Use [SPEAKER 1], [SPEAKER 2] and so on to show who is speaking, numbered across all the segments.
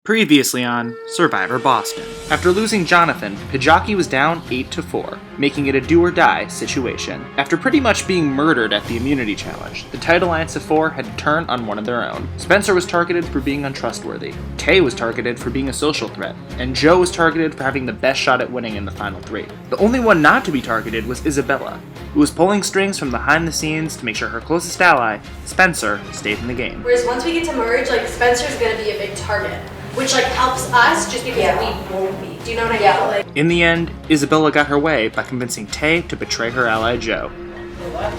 [SPEAKER 1] Previously on Survivor Boston. After losing Jonathan, Pajaki was down 8-4, making it a do-or-die situation. After pretty much being murdered at the immunity challenge, the tight alliance of 4 had to turn on one of their own. Spencer was targeted for being untrustworthy, Tay was targeted for being a social threat, and Joe was targeted for having the best shot at winning in the final 3. The only one not to be targeted was Isabella, who was pulling strings from behind the scenes to make sure her closest ally, Spencer, stayed in the game.
[SPEAKER 2] Whereas once we get to merge, Spencer's gonna be a big target. Which helps us just because we won't be. Do you know what I mean?
[SPEAKER 1] In the end, Isabella got her way by convincing Tay to betray her ally Joe.
[SPEAKER 3] What?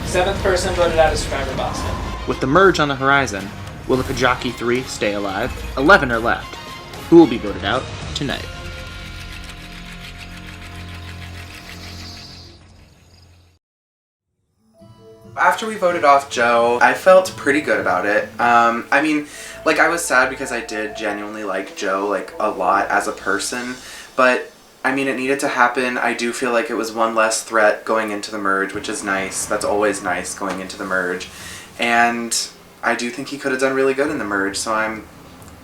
[SPEAKER 3] 7th person voted out of Survivor Boston.
[SPEAKER 1] With the merge on the horizon, will the Pajaki 3 stay alive? 11 are left. Who will be voted out tonight?
[SPEAKER 4] After we voted off Joe, I felt pretty good about it. I was sad because I did genuinely like Joe, a lot as a person, but, it needed to happen. I do feel like it was one less threat going into the merge, which is nice. That's always nice, going into the merge. And I do think he could have done really good in the merge, so I'm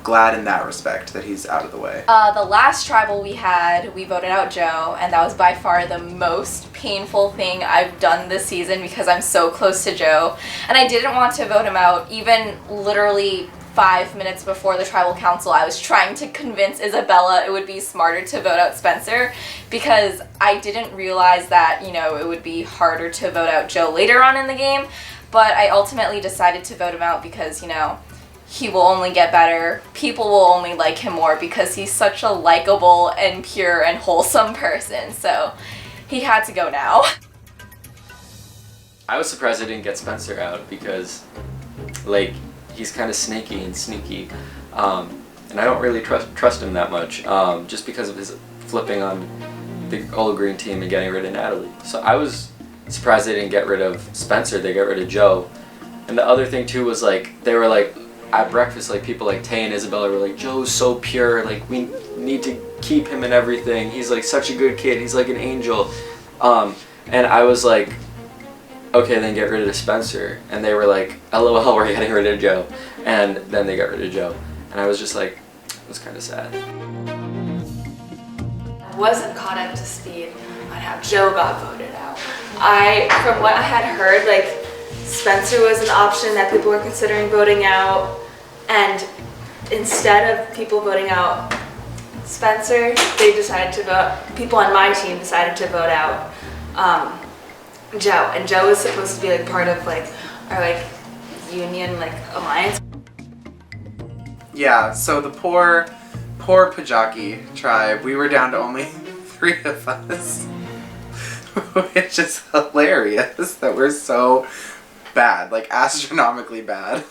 [SPEAKER 4] glad in that respect that he's out of the way.
[SPEAKER 5] The last tribal we had, we voted out Joe, and that was by far the most painful thing I've done this season because I'm so close to Joe. And I didn't want to vote him out. Even literally 5 minutes before the tribal council, I was trying to convince Isabella it would be smarter to vote out Spencer because I didn't realize that, it would be harder to vote out Joe later on in the game. But I ultimately decided to vote him out because, he will only get better. People will only like him more because he's such a likable and pure and wholesome person. So he had to go now.
[SPEAKER 6] I was surprised I didn't get Spencer out because, he's kind of snaky and sneaky, and I don't really trust him that much, just because of his flipping on the All Green team and getting rid of Natalie. So I was surprised they didn't get rid of Spencer. They got rid of Joe. And the other thing too was they were at breakfast, people like Tay and Isabella were Joe's so pure, we need to keep him and everything. He's such a good kid. He's like an angel. And I was okay, then get rid of Spencer. And they were LOL, we're getting rid of Joe. And then they got rid of Joe. And I was just it was kind of sad.
[SPEAKER 7] I wasn't caught up to speed on how Joe got voted out. From what I had heard, Spencer was an option that people were considering voting out, and instead of people voting out Spencer, they decided to vote, people on my team decided to vote out Joe, and Joe was supposed to be part of our union alliance.
[SPEAKER 4] Yeah, so the poor Pajaki tribe, we were down to only 3 of us, which is hilarious that we're so bad, astronomically bad.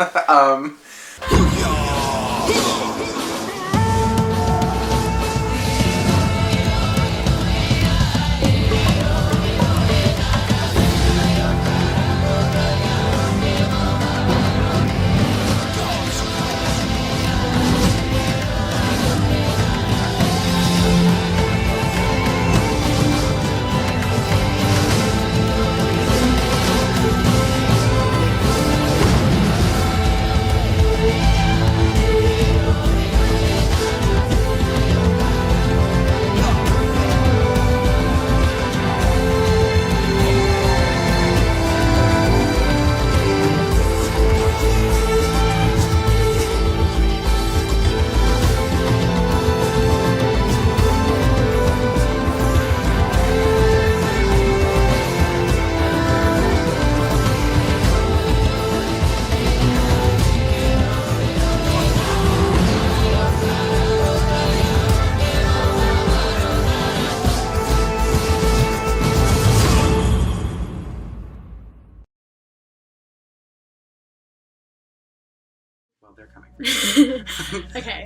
[SPEAKER 4] They're coming.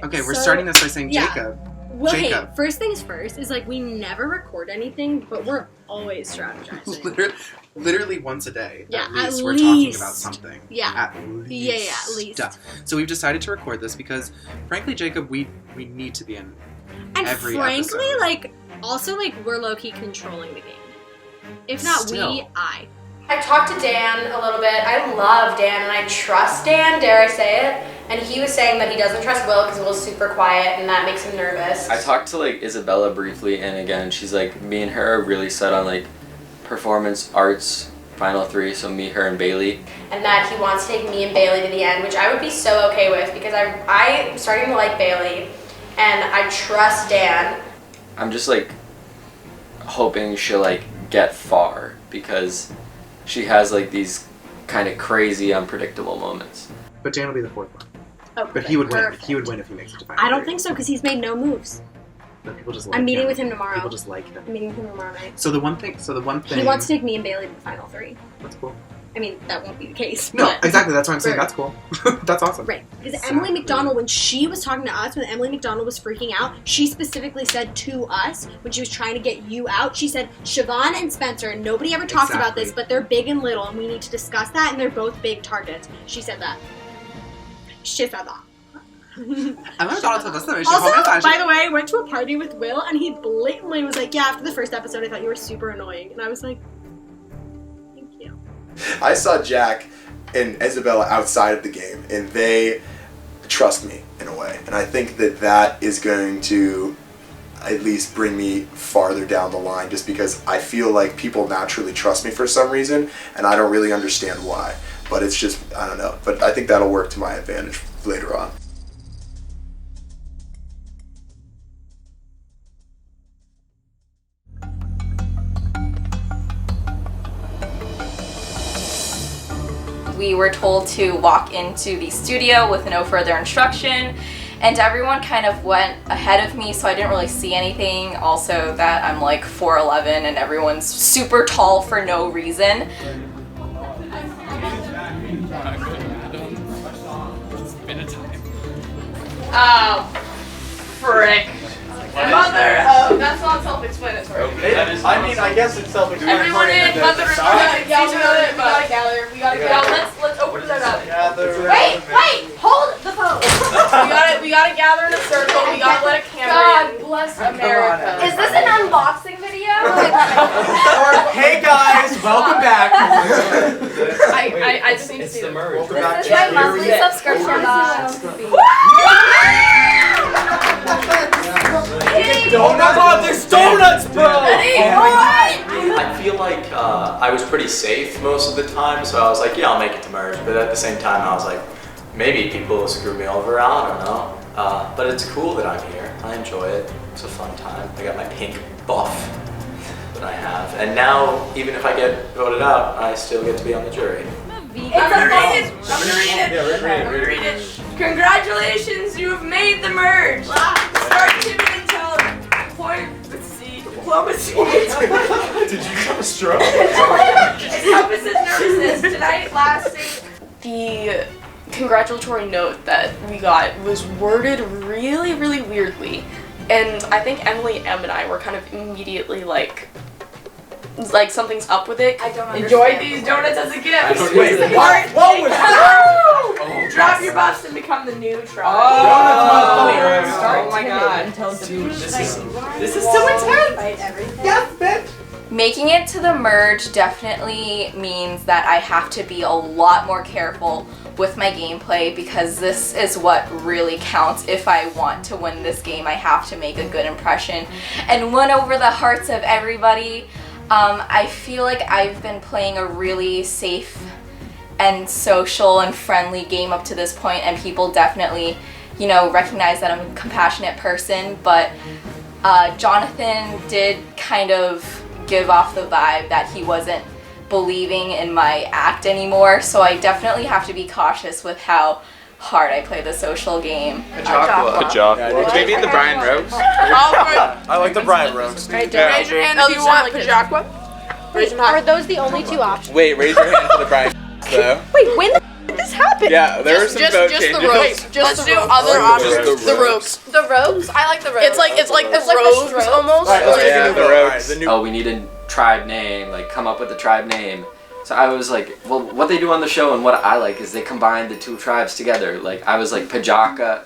[SPEAKER 4] Okay, we're starting this by saying Jacob.
[SPEAKER 2] Well,
[SPEAKER 4] Jacob.
[SPEAKER 2] hey, first things first is we never record anything, but we're always strategizing.
[SPEAKER 4] Literally once a day.
[SPEAKER 2] Yeah,
[SPEAKER 4] at least
[SPEAKER 2] at
[SPEAKER 4] we're
[SPEAKER 2] least.
[SPEAKER 4] talking about something.
[SPEAKER 2] Yeah.
[SPEAKER 4] At least.
[SPEAKER 2] Yeah, at least.
[SPEAKER 4] So we've decided to record this because, frankly, Jacob, we need to be in
[SPEAKER 2] And
[SPEAKER 4] every
[SPEAKER 2] frankly,
[SPEAKER 4] episode.
[SPEAKER 2] also, we're low-key controlling the game. If not
[SPEAKER 4] Still.
[SPEAKER 2] I
[SPEAKER 7] talked to Dan a little bit. I love Dan and I trust Dan, dare I say it.
[SPEAKER 2] And he was saying that he doesn't trust Will because Will's super quiet and that makes him nervous.
[SPEAKER 6] I talked to like Isabella briefly, and again, she's like, me and her are really set on like performance arts final three, so me, her, and Bailey.
[SPEAKER 2] And that he wants to take me and Bailey to the end, which I would be so okay with because I'm starting to like Bailey and I trust Dan.
[SPEAKER 6] I'm just like hoping she'll like get far because she has like these kind of crazy, unpredictable moments.
[SPEAKER 4] But Dan will be the fourth one.
[SPEAKER 8] Oh,
[SPEAKER 4] But he would win. He would win if he makes it to final
[SPEAKER 8] I don't
[SPEAKER 4] three.
[SPEAKER 8] think so because he's made no moves.
[SPEAKER 4] But people just like
[SPEAKER 8] I'm meeting
[SPEAKER 4] him.
[SPEAKER 8] with him tomorrow.
[SPEAKER 4] People just like him.
[SPEAKER 8] I'm meeting with him tomorrow night.
[SPEAKER 4] So the one thing.
[SPEAKER 8] He wants to take me and Bailey to the final three.
[SPEAKER 4] That's cool.
[SPEAKER 8] I mean, that won't be the case.
[SPEAKER 4] No,
[SPEAKER 8] but-
[SPEAKER 4] exactly. That's why I'm saying
[SPEAKER 8] Right.
[SPEAKER 4] that's cool. That's awesome.
[SPEAKER 8] Right. Because
[SPEAKER 4] Exactly.
[SPEAKER 8] Emily McDonald, when she was talking to us, when Emily McDonald was freaking out, she specifically said to us, when she was trying to get you out, she said, Siobhan and Spencer, and nobody ever talks about this,
[SPEAKER 4] Exactly.
[SPEAKER 8] but they're big and little, and we need to discuss that, and they're both big targets. She said that. She said that.
[SPEAKER 4] Emily McDonald told us that.
[SPEAKER 8] Also, by the way, I went to a party with Will, and he blatantly was like, yeah, after the first episode, I thought you were super annoying. And I was like, thank you.
[SPEAKER 9] I saw Jack and Isabella outside of the game, and they trust me in a way. And I think that that is going to at least bring me farther down the line, just because I feel like people naturally trust me for some reason, and I don't really understand why. But it's just, I don't know. But I think that'll work to my advantage later on.
[SPEAKER 5] We were told to walk into the studio with no further instruction, and everyone kind of went ahead of me, so I didn't really see anything. Also, that I'm like 4'11" and everyone's super tall for no reason.
[SPEAKER 7] Oh, frick. Mother of, that's not self-explanatory.
[SPEAKER 9] I mean, I guess it's self-explanatory.
[SPEAKER 7] Everyone in Mother of,
[SPEAKER 2] Yeah, we gotta gather. We gotta gather.
[SPEAKER 7] let's open that up.
[SPEAKER 2] Wait, hold the phone.
[SPEAKER 7] We gotta gather in a circle. We gotta let a camera in.
[SPEAKER 2] Bless America. Is this an unboxing video?
[SPEAKER 3] Hey guys, welcome back.
[SPEAKER 7] I just need to see the merge.
[SPEAKER 2] This is my monthly subscription box.
[SPEAKER 3] Donuts? Oh, there's donuts, bro!
[SPEAKER 10] I feel like I was pretty safe most of the time, so I was like, yeah, I'll make it to merge. But at the same time, I was like, maybe people will screw me over. I don't know. But it's cool that I'm here. I enjoy it. It's a fun time. I got my pink buff that I have. And now, even if I get voted out, I still get to be on the jury.
[SPEAKER 7] I'm gonna read it. Congratulations, you have made the merge. Start giving until point. Let's see. Diplomacy.
[SPEAKER 9] Did you have a stroke?
[SPEAKER 7] Encompasses nervousness. Tonight lasting. The congratulatory note that we got was worded really, really weirdly, and I think Emily, M, and I were kind of immediately like something's up with it.
[SPEAKER 2] I don't understand.
[SPEAKER 7] Enjoy these donuts as a gift.
[SPEAKER 3] Wait, what was that?
[SPEAKER 7] Drop your buffs and become the new tribe.
[SPEAKER 3] Oh my god.
[SPEAKER 7] This is so intense.
[SPEAKER 5] Making it to the merge definitely means that I have to be a lot more careful with my gameplay, because this is what really counts. If I want to win this game, I have to make a good impression and win over the hearts of everybody. I feel like I've been playing a really safe and social and friendly game up to this point, and people definitely, you know, recognize that I'm a compassionate person, but Jonathan did kind of give off the vibe that he wasn't believing in my act anymore, so I definitely have to be cautious with how hard I play the social game.
[SPEAKER 11] Maybe the Brian Roast.
[SPEAKER 9] I like the Brian roast.
[SPEAKER 7] Raise your hand if you want Pajaqua. Raise your hand.
[SPEAKER 8] Are those the only two options?
[SPEAKER 11] Wait, raise your hand for the Brian though.
[SPEAKER 8] Wait, when the did this happen?
[SPEAKER 11] Yeah, there were some vote changes.
[SPEAKER 7] Let's do other options.
[SPEAKER 11] The rogues.
[SPEAKER 7] The rogues? I like the rogues. It's like the
[SPEAKER 2] rogues
[SPEAKER 7] rogues almost.
[SPEAKER 11] Yeah, the rogues.
[SPEAKER 6] Oh, we need a tribe name, like come up with a tribe name. So I was like, well, what they do on the show and what I like is they combine the two tribes together. Like I was like Pajaki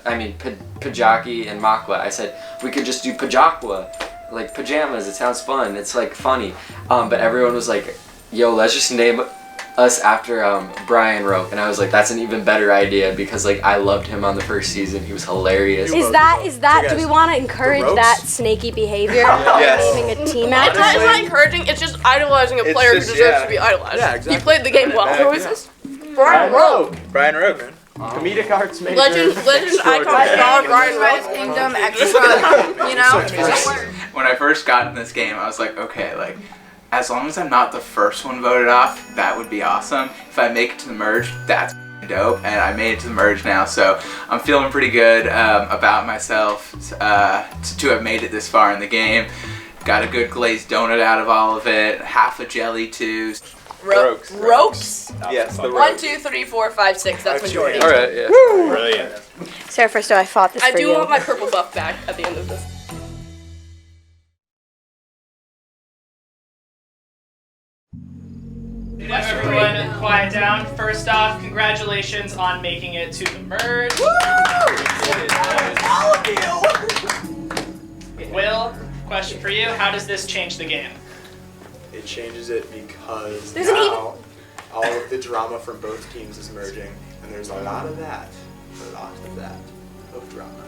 [SPEAKER 6] and Makwa. I said we could just do Pajaqua, like pajamas. It sounds fun. It's like funny. But everyone was like, yo, let's just name us after Brian wrote, and I was like, that's an even better idea because like I loved him on the first season. He was hilarious.
[SPEAKER 8] Is that do we want to encourage that snaky behavior?
[SPEAKER 11] Yes.
[SPEAKER 8] Naming a team
[SPEAKER 12] It's
[SPEAKER 8] after
[SPEAKER 12] not encouraging, it's just idolizing a player who deserves to be idolized.
[SPEAKER 9] Yeah, exactly.
[SPEAKER 12] He played the game well.
[SPEAKER 11] Exactly.
[SPEAKER 12] Who is this? Brian Rowe.
[SPEAKER 11] Brian Rowe, man. Comedic arts major.
[SPEAKER 12] Legend icon star Brian Rowe.
[SPEAKER 7] Kingdom extra, you know?
[SPEAKER 11] When I first got in this game, I was like, okay, like, as long as I'm not the first one voted off, that would be awesome. If I make it to the merge, that's dope, and I made it to the merge now, so I'm feeling pretty good about myself to have made it this far in the game. Got a good glazed donut out of all of it, half a jelly too.
[SPEAKER 12] Ropes?
[SPEAKER 11] Yes, the
[SPEAKER 12] 1, 2, 3, 4, 5, 6. That's majority.
[SPEAKER 11] All right, yeah.
[SPEAKER 9] Brilliant.
[SPEAKER 8] Sarah Fristow, I fought this
[SPEAKER 12] I
[SPEAKER 8] for
[SPEAKER 12] do
[SPEAKER 8] you.
[SPEAKER 12] want my purple buff back at the end of this.
[SPEAKER 3] Everyone, quiet down. First off, congratulations on making it to the merge.
[SPEAKER 12] All of you!
[SPEAKER 3] Will, question for you. How does this change the game?
[SPEAKER 9] It changes it because
[SPEAKER 8] There's an
[SPEAKER 9] now all of the drama from both teams is merging, and there's a lot of that of drama.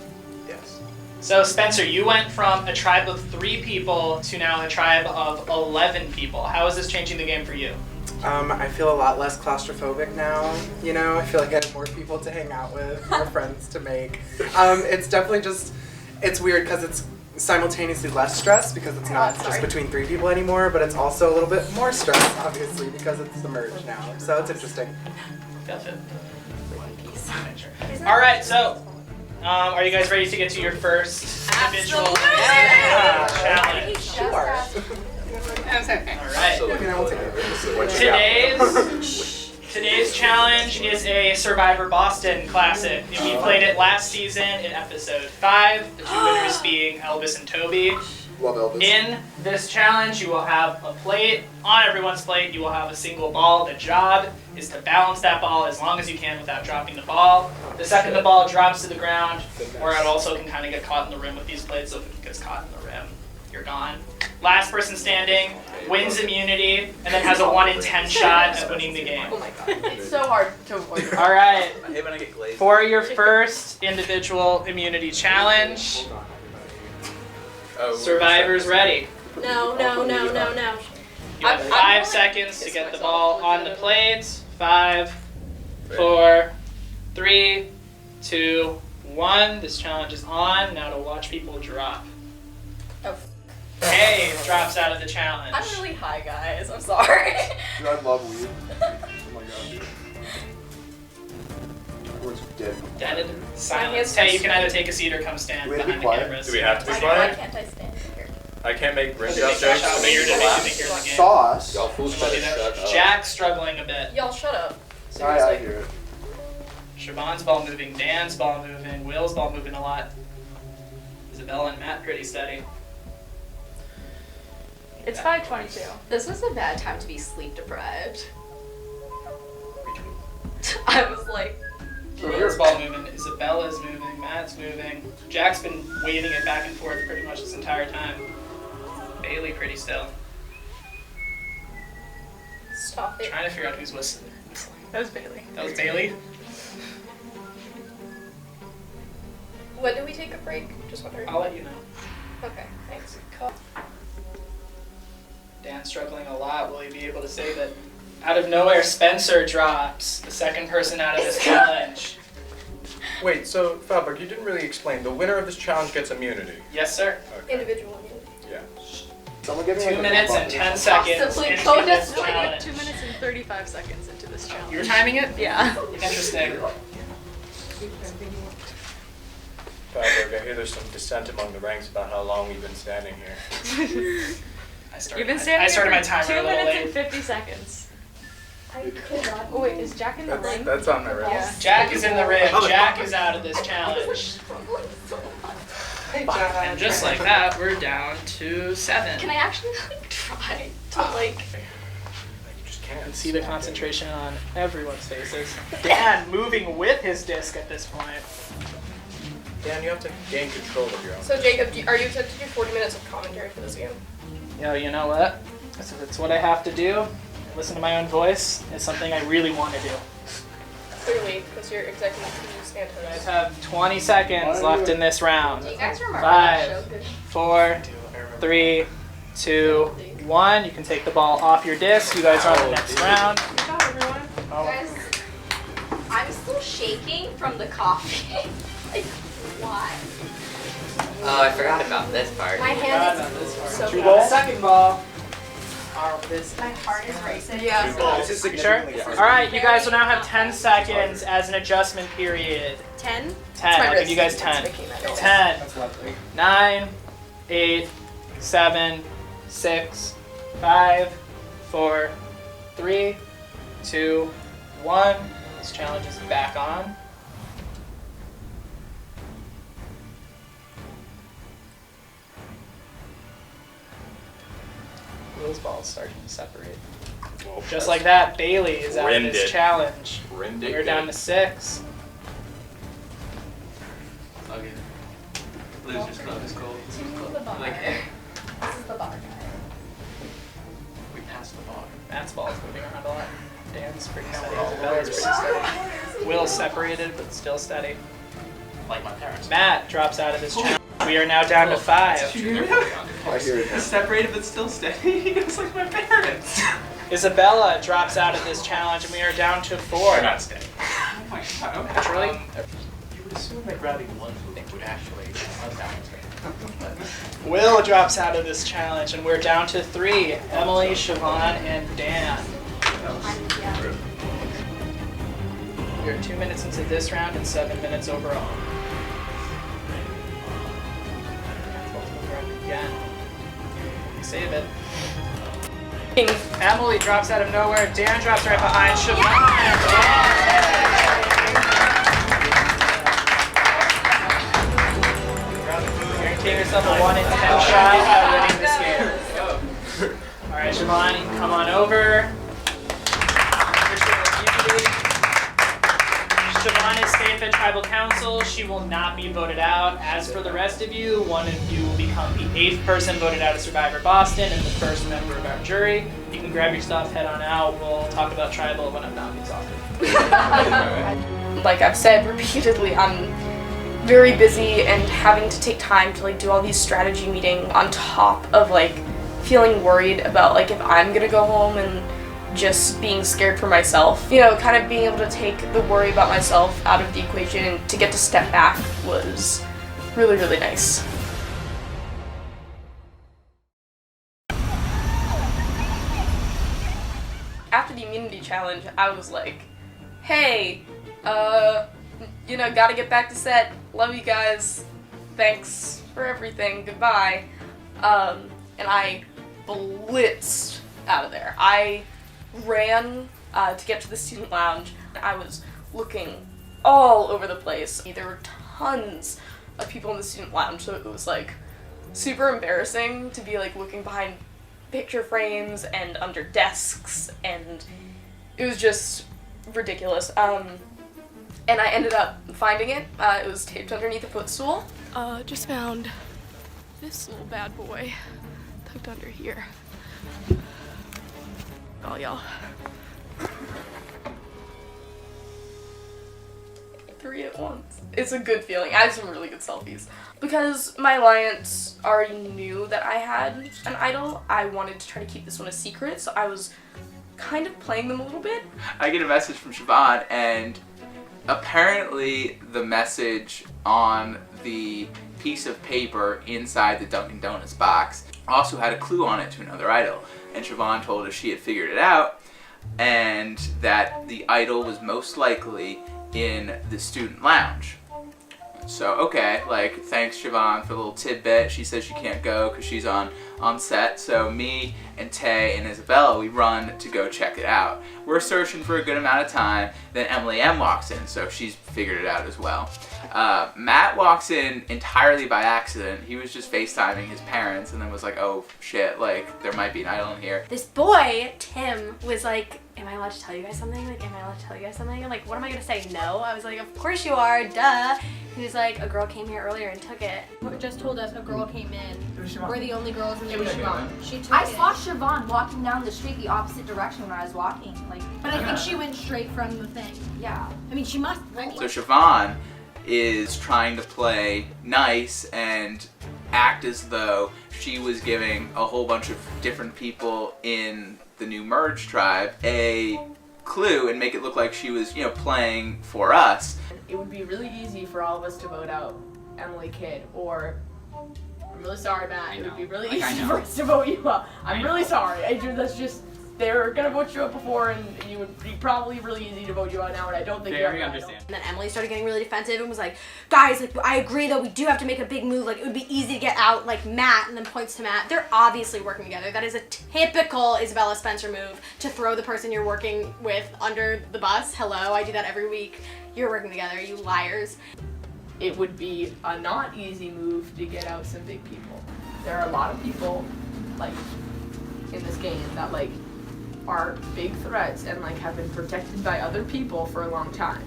[SPEAKER 9] Yes.
[SPEAKER 3] So, Spencer, you went from a tribe of 3 people to now a tribe of 11 people. How is this changing the game for you?
[SPEAKER 4] I feel a lot less claustrophobic now, you know? I feel like I have more people to hang out with, more friends to make. It's definitely just, it's weird because it's simultaneously less stress because it's not just between 3 people anymore, but it's also a little bit more stress, obviously, because it's the merge now. So it's interesting.
[SPEAKER 3] That's it. All right, so are you guys ready to get to your first individual challenge?
[SPEAKER 4] Sure.
[SPEAKER 3] All right.
[SPEAKER 4] I mean, I won't take it.
[SPEAKER 3] Today's challenge is a Survivor Boston classic. We played it last season in episode 5, the 2 winners being Elvis and Toby.
[SPEAKER 9] Love Elvis.
[SPEAKER 3] In this challenge, you will have a plate. On everyone's plate, you will have a single ball. The job is to balance that ball as long as you can without dropping the ball. The second the ball drops to the ground, or it also can kind of get caught in the rim with these plates, so if it gets caught in the rim, you're gone. Last person standing wins immunity and then has a 1 in 10 shot at winning the game.
[SPEAKER 12] Oh my god. It's so hard to avoid.
[SPEAKER 3] All right.
[SPEAKER 11] I hate when I get glazed.
[SPEAKER 3] For your first individual immunity challenge, survivors ready.
[SPEAKER 12] No.
[SPEAKER 3] You have 5 seconds to get the ball on the plate. 5, 4, 3, 2, 1. This challenge is on. Now to watch people drop. Hey, drops out of the challenge.
[SPEAKER 5] I'm really high, guys. I'm sorry.
[SPEAKER 9] Dude, I love weed. Oh my god, dude. Everyone's dead.
[SPEAKER 3] Dead silence. Hey, you can either take a seat or come stand
[SPEAKER 9] Do we have to
[SPEAKER 3] behind
[SPEAKER 9] be
[SPEAKER 3] the
[SPEAKER 9] quiet?
[SPEAKER 3] cameras.
[SPEAKER 11] Do we have to be
[SPEAKER 5] Why
[SPEAKER 11] quiet?
[SPEAKER 5] can't I stand here?
[SPEAKER 11] I can't make rim
[SPEAKER 3] Make
[SPEAKER 11] job
[SPEAKER 3] a
[SPEAKER 11] jokes.
[SPEAKER 3] shot maker to make you think you're in the game.
[SPEAKER 9] Sauce.
[SPEAKER 11] Y'all fools
[SPEAKER 3] Somebody
[SPEAKER 11] better
[SPEAKER 3] there.
[SPEAKER 11] shut up.
[SPEAKER 3] Jack's struggling a bit.
[SPEAKER 12] Y'all shut up.
[SPEAKER 9] I hear it.
[SPEAKER 3] Siobhan's ball moving, Dan's ball moving, Will's ball moving a lot. Isabella and Matt pretty steady.
[SPEAKER 12] It's 5:22.
[SPEAKER 5] This was a bad time to be sleep deprived. I was like,
[SPEAKER 3] Will's ball moving, Isabella's moving, Matt's moving. Jack's been waving it back and forth pretty much this entire time. Bailey pretty still.
[SPEAKER 12] Stop it.
[SPEAKER 3] Trying to figure out who's whistling.
[SPEAKER 12] That was Bailey.
[SPEAKER 3] That was Bailey?
[SPEAKER 12] When do we take a break? Just wondering.
[SPEAKER 3] I'll let you know.
[SPEAKER 12] Okay, thanks.
[SPEAKER 3] Dan's struggling a lot. Will he be able to say that? Out of nowhere, Spencer drops, the second person out of this challenge.
[SPEAKER 13] Wait, so Falberg, you didn't really explain. The winner of this challenge gets immunity.
[SPEAKER 3] Yes, sir.
[SPEAKER 12] Individual immunity.
[SPEAKER 13] Yeah.
[SPEAKER 9] Someone give me
[SPEAKER 3] 2 minutes and 10 seconds
[SPEAKER 5] Possibly
[SPEAKER 3] into
[SPEAKER 5] go
[SPEAKER 3] this
[SPEAKER 5] to
[SPEAKER 3] challenge.
[SPEAKER 12] 2 minutes and 35 seconds into this challenge.
[SPEAKER 3] You were timing it?
[SPEAKER 5] yeah.
[SPEAKER 3] Interesting.
[SPEAKER 13] Falberg, I hear there's some dissent among the ranks about how long we've been standing here.
[SPEAKER 3] I started,
[SPEAKER 12] You've been standing
[SPEAKER 3] I started
[SPEAKER 12] here
[SPEAKER 3] my
[SPEAKER 12] for
[SPEAKER 3] timer
[SPEAKER 12] 2
[SPEAKER 3] a little
[SPEAKER 12] minutes and
[SPEAKER 3] late.
[SPEAKER 12] 50 seconds. Oh wait, is Jack in the ring?
[SPEAKER 9] That's on my wrist.
[SPEAKER 12] Yeah.
[SPEAKER 3] Jack is in the ring. Jack is out of this challenge. And just like that, we're down to 7.
[SPEAKER 5] Can I actually like try to like?
[SPEAKER 13] You just can't.
[SPEAKER 3] And see the concentration on everyone's faces. Dan moving with his disc at this point.
[SPEAKER 13] Dan, you have to gain control of your own.
[SPEAKER 12] So Jacob, are you excited to do 40 minutes of commentary for this game?
[SPEAKER 3] Yo, you know what? It's what I have to do. listen to my own voice is something I really want to do.
[SPEAKER 12] Clearly, because you're executive producer
[SPEAKER 3] You
[SPEAKER 12] Santos.
[SPEAKER 3] guys have 20 seconds left in this round.
[SPEAKER 2] Do you guys remember that show?
[SPEAKER 3] 5, 4, 3, 2, 1. You can take the ball off your disc. You guys are on the next round. Good job, everyone. Oh.
[SPEAKER 5] Guys, I'm still shaking from the coffee. Like, why?
[SPEAKER 14] Oh, I forgot about this part.
[SPEAKER 2] My hand is so
[SPEAKER 3] Two
[SPEAKER 2] bad.
[SPEAKER 3] balls. Second ball.
[SPEAKER 2] My heart is racing.
[SPEAKER 5] Yeah.
[SPEAKER 3] Is this sure? All right, you guys will now have 10 seconds as an adjustment period.
[SPEAKER 8] 10?
[SPEAKER 3] 10. I'll give you guys 10. 10, 9, 8, 7, 6, 5, 4, 3, 2, 1. This challenge is back on. Those balls starting to separate. Just like that, Bailey is out of this challenge. We're down to 6.
[SPEAKER 6] Okay. Loser's club is cold.
[SPEAKER 2] Like, this is the bar guy.
[SPEAKER 6] We passed the bar.
[SPEAKER 3] Matt's ball is moving around a lot. Dan's pretty steady. Isabella's pretty steady. Will's separated, but still steady.
[SPEAKER 13] Like my parents.
[SPEAKER 3] Matt drops out of this challenge. We are now down to 5.
[SPEAKER 9] I hear it.
[SPEAKER 11] He's separated but still steady. He goes like my parents.
[SPEAKER 3] Isabella drops out of this challenge, and we are down to 4.
[SPEAKER 13] They're not steady.
[SPEAKER 11] Oh my god, okay.
[SPEAKER 3] Naturally.
[SPEAKER 13] You would assume that grabbing one foot would actually unbalance it.
[SPEAKER 3] Will drops out of this challenge, and we're down to 3. Emily, Siobhan, and Dan. We're 2 minutes into this round and 7 minutes overall. Again. Save it. Emily drops out of nowhere. Dan drops right behind. Siobhan. Guarantee yourself a 1 in 10 shot at winning this game. All right, Siobhan, you can come on over. Siobhan is safe at Tribal Council. She will not be voted out. As for the rest of you, one of you will become the 8th person voted out of Survivor Boston and the first member of our jury. You can grab your stuff, head on out. We'll talk about Tribal when I'm not exhausted.
[SPEAKER 12] Like I've said repeatedly, I'm very busy and having to take time to like do all these strategy meetings on top of like feeling worried about like if I'm gonna go home and just being scared for myself. You know, kind of being able to take the worry about myself out of the equation and to get to step back was really, really nice. After the immunity challenge, I was like, hey, you know, gotta get back to set. Love you guys. Thanks for everything. Goodbye. And I blitzed out of there. I ran to get to the student lounge. I was looking all over the place. There were tons of people in the student lounge, so it was like super embarrassing to be like looking behind picture frames and under desks, and it was just ridiculous. And I ended up finding it. It was taped underneath a footstool. Just found this little bad boy tucked under here. Oh, y'all. 3 at once. It's a good feeling. I have some really good selfies. Because my alliance already knew that I had an idol, I wanted to try to keep this one a secret, so I was kind of playing them a little bit.
[SPEAKER 11] I get a message from Siobhan, and apparently the message on the piece of paper inside the Dunkin' Donuts box also had a clue on it to another idol. And Siobhan told us she had figured it out, and that the idol was most likely in the student lounge. So, okay, like, thanks Siobhan for the little tidbit. She says she can't go because she's on set, so me and Tay and Isabella, we run to go check it out. We're searching for a good amount of time, then Emily M walks in, so she's figured it out as well. Matt walks in entirely by accident. He was just FaceTiming his parents and then was like, oh shit, like there might be an idol in here.
[SPEAKER 2] This boy, Tim, was like, am I allowed to tell you guys something? Like, am I allowed to tell you guys something? I'm like, what am I gonna say? No. I was like, of course you are, duh. He was like, a girl came here earlier and took it.
[SPEAKER 8] Just told us a girl came in. We're the only girls in the
[SPEAKER 3] was
[SPEAKER 8] room.
[SPEAKER 3] Siobhan.
[SPEAKER 8] She took
[SPEAKER 15] I
[SPEAKER 8] it.
[SPEAKER 15] saw Siobhan walking down the street the opposite direction when I was walking. Like,
[SPEAKER 8] But I think she went straight from the thing.
[SPEAKER 15] yeah.
[SPEAKER 8] I mean, she must. I mean,
[SPEAKER 11] So Siobhan is trying to play nice and act as though she was giving a whole bunch of different people in the new merge tribe a clue and make it look like she was, you know, playing for us.
[SPEAKER 16] It would be really easy for all of us to vote out Emily Kidd, or I'm really sorry, Matt. It would be really easy for us to vote you out. I'm really sorry. That's just, they're gonna vote you out before, and you would be probably really easy to vote you out now, and I don't think you're gonna
[SPEAKER 3] understand.
[SPEAKER 2] And then Emily started getting really defensive and was like, guys, like, I agree though, we do have to make a big move. Like, it would be easy to get out, like, Matt, and then points to Matt. They're obviously working together. That is a typical Isabella Spencer move, to throw the person you're working with under the bus. Hello, I do that every week. You're working together, you liars.
[SPEAKER 16] It would be a not easy move to get out some big people. There are a lot of people, like, in this game that, like, are big threats and, like, have been protected by other people for a long time,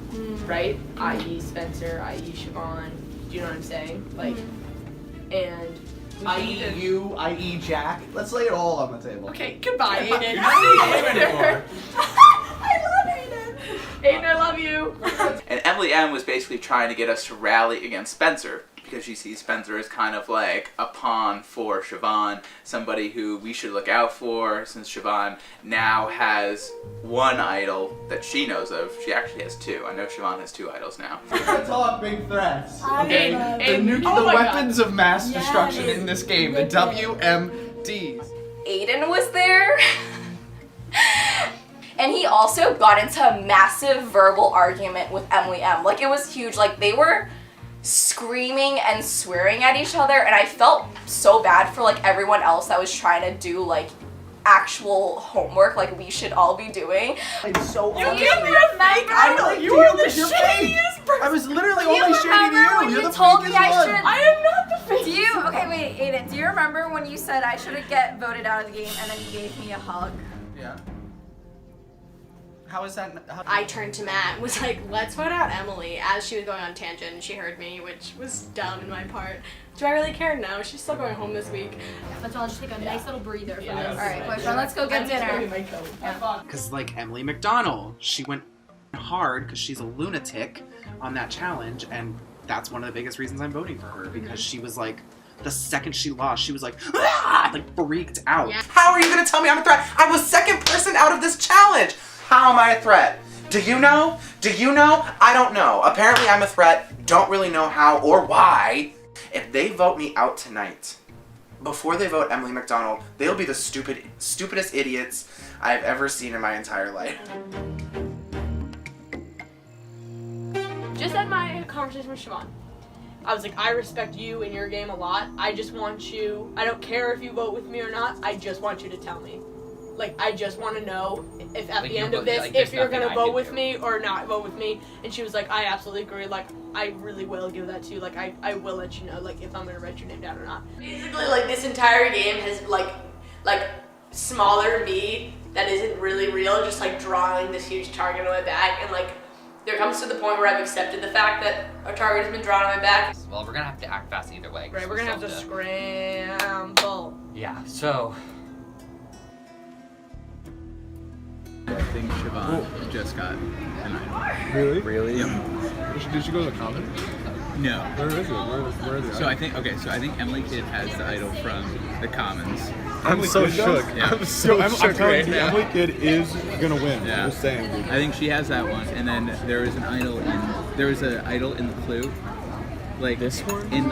[SPEAKER 16] right? I.e. Spencer, i.e. Siobhan, do you know what I'm saying? Like, and...
[SPEAKER 17] I.e. you, i.e. Jack. Let's lay it all on the table.
[SPEAKER 16] Okay, goodbye, Aidan.
[SPEAKER 17] You're not in the game anymore.
[SPEAKER 16] I love Aidan. Aidan, I love you.
[SPEAKER 11] And Emily M was basically trying to get us to rally against Spencer, because she sees Spencer as kind of like a pawn for Siobhan, somebody who we should look out for, since Siobhan now has one idol that she knows of. She actually has two. I know Siobhan has two idols now.
[SPEAKER 17] Let's talk big threats.
[SPEAKER 16] Okay,
[SPEAKER 17] The weapons of mass destruction in this game, the WMDs.
[SPEAKER 5] Aidan was there. And he also got into a massive verbal argument with Emily M. Like, it was huge. Like, they were screaming and swearing at each other, and I felt so bad for, like, everyone else that was trying to do, like, actual homework like we should all be doing.
[SPEAKER 17] It's so
[SPEAKER 16] You give me a fake idol. You are the shadiest person.
[SPEAKER 17] I was literally only shading you. You're the
[SPEAKER 15] told me
[SPEAKER 17] fakest
[SPEAKER 15] I
[SPEAKER 17] one.
[SPEAKER 15] should.
[SPEAKER 16] I am not the fake.
[SPEAKER 15] Do you? Okay, wait, Aidan. Do you remember when you said I should get voted out of the game, and then you gave me a hug?
[SPEAKER 17] Yeah. How is that?
[SPEAKER 2] I turned to Matt and was like, let's vote out Emily, as she was going on tangent and she heard me, which was dumb in my part. Do I really care? No, she's still going home this week.
[SPEAKER 8] let's all just take a nice little breather for this.
[SPEAKER 15] All right, question. Let's go get dinner.
[SPEAKER 1] Because, like, Emily McDonald, she went hard because she's a lunatic on that challenge, and that's one of the biggest reasons I'm voting for her, because she was like, the second she lost, she was like, ah! Like, freaked out.
[SPEAKER 2] Yeah.
[SPEAKER 4] How are you gonna tell me I'm a threat? I was second person out of this challenge. How am I a threat? Do you know? Do you know? I don't know. Apparently I'm a threat. Don't really know how or why. If they vote me out tonight, before they vote Emily McDonald, they'll be the stupidest idiots I've ever seen in my entire life.
[SPEAKER 16] Just had my conversation with Siobhan. I was like, I respect you and your game a lot. I just want you, I don't care if you vote with me or not, I just want you to tell me. Like, I just want to know if at
[SPEAKER 14] Like,
[SPEAKER 16] the
[SPEAKER 14] you
[SPEAKER 16] end of
[SPEAKER 14] vote-
[SPEAKER 16] this,
[SPEAKER 14] like,
[SPEAKER 16] if
[SPEAKER 14] there's
[SPEAKER 16] you're
[SPEAKER 14] nothing
[SPEAKER 16] gonna
[SPEAKER 14] I
[SPEAKER 16] vote
[SPEAKER 14] can
[SPEAKER 16] with
[SPEAKER 14] do.
[SPEAKER 16] me or not vote with me. And she was like, I absolutely agree. Like, I really will give that to you. Like, I will let you know, like, if I'm gonna write your name down or not.
[SPEAKER 2] Basically, like, this entire game has, like smaller me that isn't really real, just, like, drawing this huge target on my back. And, like, there comes to the point where I've accepted the fact that a target has been drawn on my back.
[SPEAKER 14] Well, we're gonna have to act fast either way. 'cause
[SPEAKER 16] Right, we're gonna have to scramble.
[SPEAKER 14] Yeah, so.
[SPEAKER 11] I think Siobhan just got an idol.
[SPEAKER 18] Really?
[SPEAKER 6] Really?
[SPEAKER 11] Yep.
[SPEAKER 18] Did she go to the comments?
[SPEAKER 11] No.
[SPEAKER 18] Where is it? Where are the
[SPEAKER 11] So I think Emily Kidd has the idol from the Commons.
[SPEAKER 18] I'm so shook.
[SPEAKER 11] Yeah.
[SPEAKER 18] I'm so
[SPEAKER 11] I'm
[SPEAKER 18] shook
[SPEAKER 11] telling
[SPEAKER 18] right
[SPEAKER 11] you,
[SPEAKER 18] now. Emily Kidd is gonna win.
[SPEAKER 11] Yeah.
[SPEAKER 18] I'm just saying, dude.
[SPEAKER 11] I think she has that one, and then there is an idol in the Clue, like
[SPEAKER 6] This one?
[SPEAKER 11] in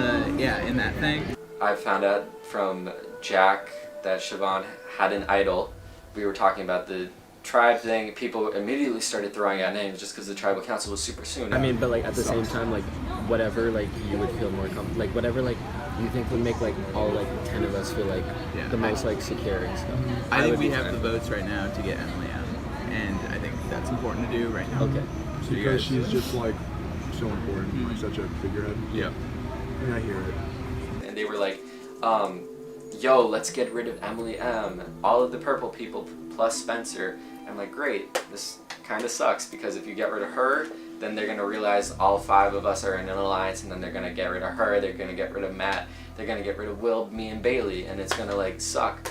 [SPEAKER 11] that thing.
[SPEAKER 6] I found out from Jack that Siobhan had an idol. We were talking about the tribe thing. People immediately started throwing out names just because the tribal council was super soon.
[SPEAKER 19] I mean, but like at the same time, like whatever, like you would feel more like whatever, like you think would make like all like 10 of us feel like the most like secure and stuff.
[SPEAKER 11] I think
[SPEAKER 19] would
[SPEAKER 11] we
[SPEAKER 19] be
[SPEAKER 11] have
[SPEAKER 19] fine.
[SPEAKER 11] the votes right now to get Emily out, and I think that's important to do right now.
[SPEAKER 19] Okay.
[SPEAKER 11] So you
[SPEAKER 18] Because
[SPEAKER 11] guys-
[SPEAKER 18] she's just like so important, like such a figurehead.
[SPEAKER 17] Yeah.
[SPEAKER 18] And I hear it.
[SPEAKER 6] And they were like, yo, let's get rid of Emily M. All of the purple people plus Spencer. I'm like, great, this kind of sucks because if you get rid of her, then they're going to realize all 5 of us are in an alliance, and then they're going to get rid of her, they're going to get rid of Matt, they're going to get rid of Will, me, and Bailey, and it's going to, like, suck.